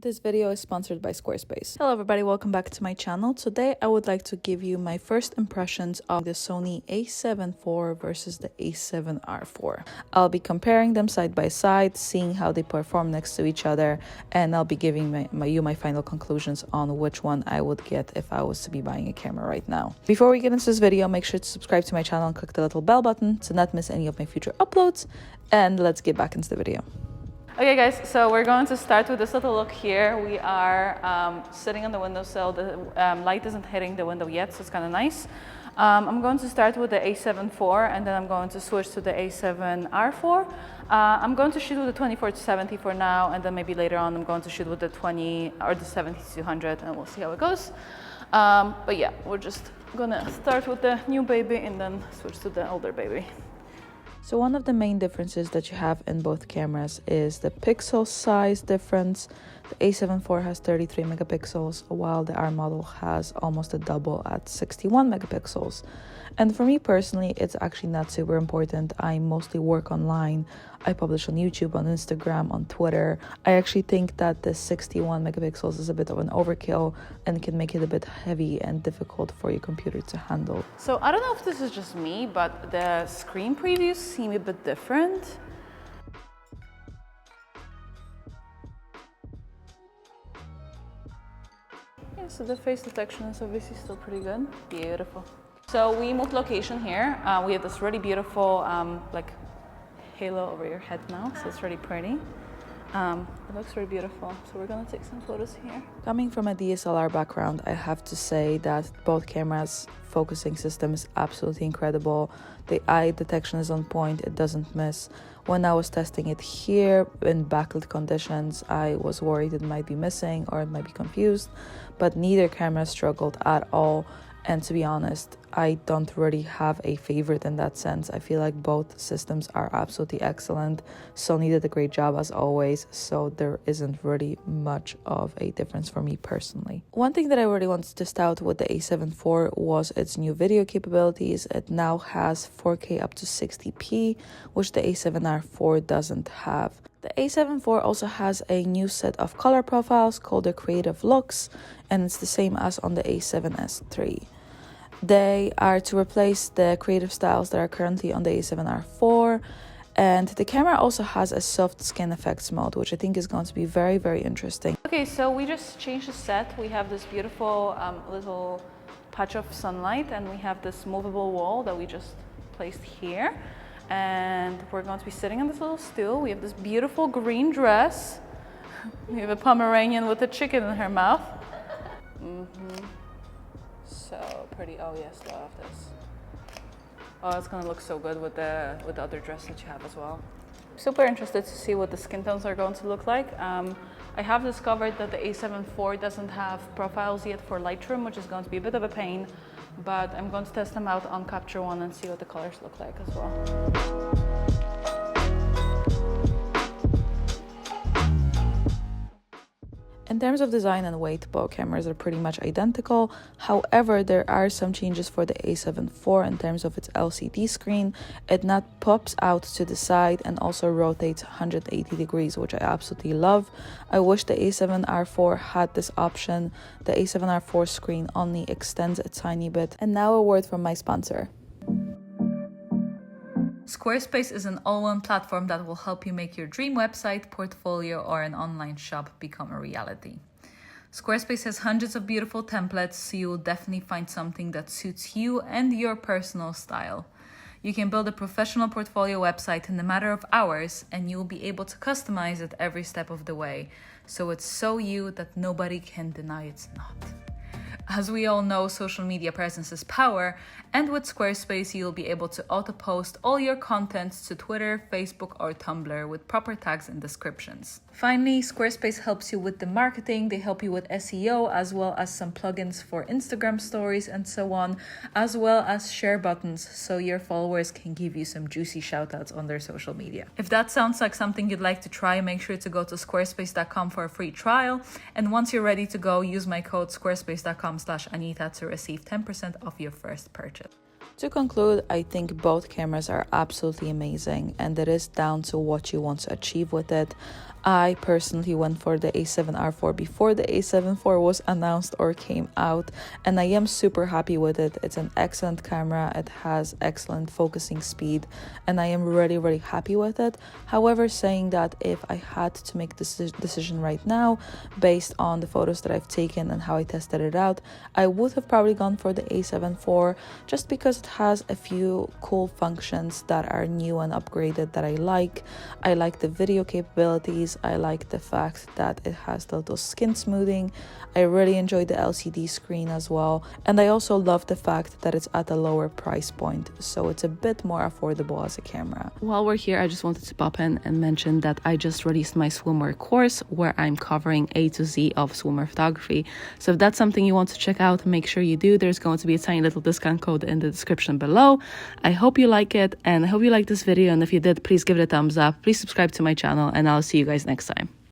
This video is sponsored by Squarespace. Hello everybody, welcome back to my channel. Today I would like to give you my first impressions of the Sony A7 IV versus the A7R4. I'll be comparing them side by side, seeing how they perform next to each other, and I'll be giving my final conclusions on which one I would get if I was to be buying a camera right now. Before we get into this video, make sure to subscribe to my channel and click the little bell button to not miss any of my future uploads, and let's get back into the video. Okay guys, so we're going to start with this little look here. We are sitting on the windowsill. The light isn't hitting the window yet, so it's kind of nice. I'm going to start with the A7 IV and then I'm going to switch to the A7R4. I'm going to shoot with the 24-70 for now, and then maybe later on I'm going to shoot with the 20 or the 70-200 and we'll see how it goes. But yeah, we're just gonna start with the new baby and then switch to the older baby. So one of the main differences that you have in both cameras is the pixel size difference. The A7 IV has 33 megapixels, while the R model has almost a double at 61 megapixels. And for me personally, it's actually not super important. I mostly work online. I publish on YouTube, on Instagram, on Twitter. I actually think that the 61 megapixels is a bit of an overkill and can make it a bit heavy and difficult for your computer to handle. So I don't know if this is just me, but the screen previews seem a bit different. Yeah, so the face detection is obviously still pretty good. Beautiful. So we moved location here. We have this really beautiful like halo over your head now, so it's really pretty. It looks really beautiful. So we're gonna take some photos here. Coming from a DSLR background, I have to say that both cameras' focusing system is absolutely incredible. The eye detection is on point, it doesn't miss. When I was testing it here in backlit conditions, I was worried it might be missing or it might be confused, but neither camera struggled at all. And to be honest, I don't really have a favorite in that sense. I feel like both systems are absolutely excellent. Sony did a great job as always, so there isn't really much of a difference for me personally. One thing that I really wanted to test out with the A7 IV was its new video capabilities. It now has 4K up to 60p, which the A7R4 doesn't have. The A7 IV also has a new set of color profiles called the Creative Looks, and it's the same as on the A7S III. They are to replace the creative styles that are currently on the A7R4, and the camera also has a soft skin effects mode, which I think is going to be very, very interesting. Okay, so we just changed the set. We have this beautiful little patch of sunlight, and we have this movable wall that we just placed here. And we're going to be sitting on this little stool. We have this beautiful green dress. We have a Pomeranian with a chicken in her mouth. So pretty. Oh yes, love this. Oh, it's gonna look so good with the other dress that you have as well. Super interested to see what the skin tones are going to look like. I have discovered that the A7 IV doesn't have profiles yet for Lightroom, which is going to be a bit of a pain, but I'm going to test them out on Capture One and see what the colors look like as well. In terms of design and weight, both cameras are pretty much identical. However, there are some changes for the A7 IV in terms of its LCD screen. It now pops out to the side and also rotates 180 degrees, which I absolutely love. I wish the A7R4 had this option. The A7R4 screen only extends a tiny bit. And now a word from my sponsor. Squarespace is an all-in platform that will help you make your dream website, portfolio, or an online shop become a reality. Squarespace has hundreds of beautiful templates, so you will definitely find something that suits you and your personal style. You can build a professional portfolio website in a matter of hours, and you'll be able to customize it every step of the way, so it's so you that nobody can deny it's not. As we all know, social media presence is power, and with Squarespace, you'll be able to auto-post all your content to Twitter, Facebook, or Tumblr with proper tags and descriptions. Finally, Squarespace helps you with the marketing. They help you with SEO, as well as some plugins for Instagram stories and so on, as well as share buttons, so your followers can give you some juicy shoutouts on their social media. If that sounds like something you'd like to try, make sure to go to squarespace.com for a free trial. And once you're ready to go, use my code squarespace.com/Anita to receive 10% off your first purchase. To conclude, I think both cameras are absolutely amazing, and it is down to what you want to achieve with it. I personally went for the A7R4 before the A74 was announced or came out, and I am super happy with it. It's an excellent camera, it has excellent focusing speed, and I am really happy with it. However, saying that, if I had to make this decision right now based on the photos that I've taken and how I tested it out, I would have probably gone for the A7 IV, just because it has a few cool functions that are new and upgraded that I like. I like the video capabilities, I like the fact that it has the little skin smoothing, I really enjoy the LCD screen as well, and I also love the fact that it's at a lower price point, so it's a bit more affordable as a camera. While we're here, I just wanted to pop in and mention that I just released my swimwear course where I'm covering A to Z of swimwear photography. So if that's something you want to check out, make sure you do. There's going to be a tiny little discount code in the description below. I hope you like it, and I hope you like this video, and if you did, please give it a thumbs up, please subscribe to my channel, and I'll see you guys next time.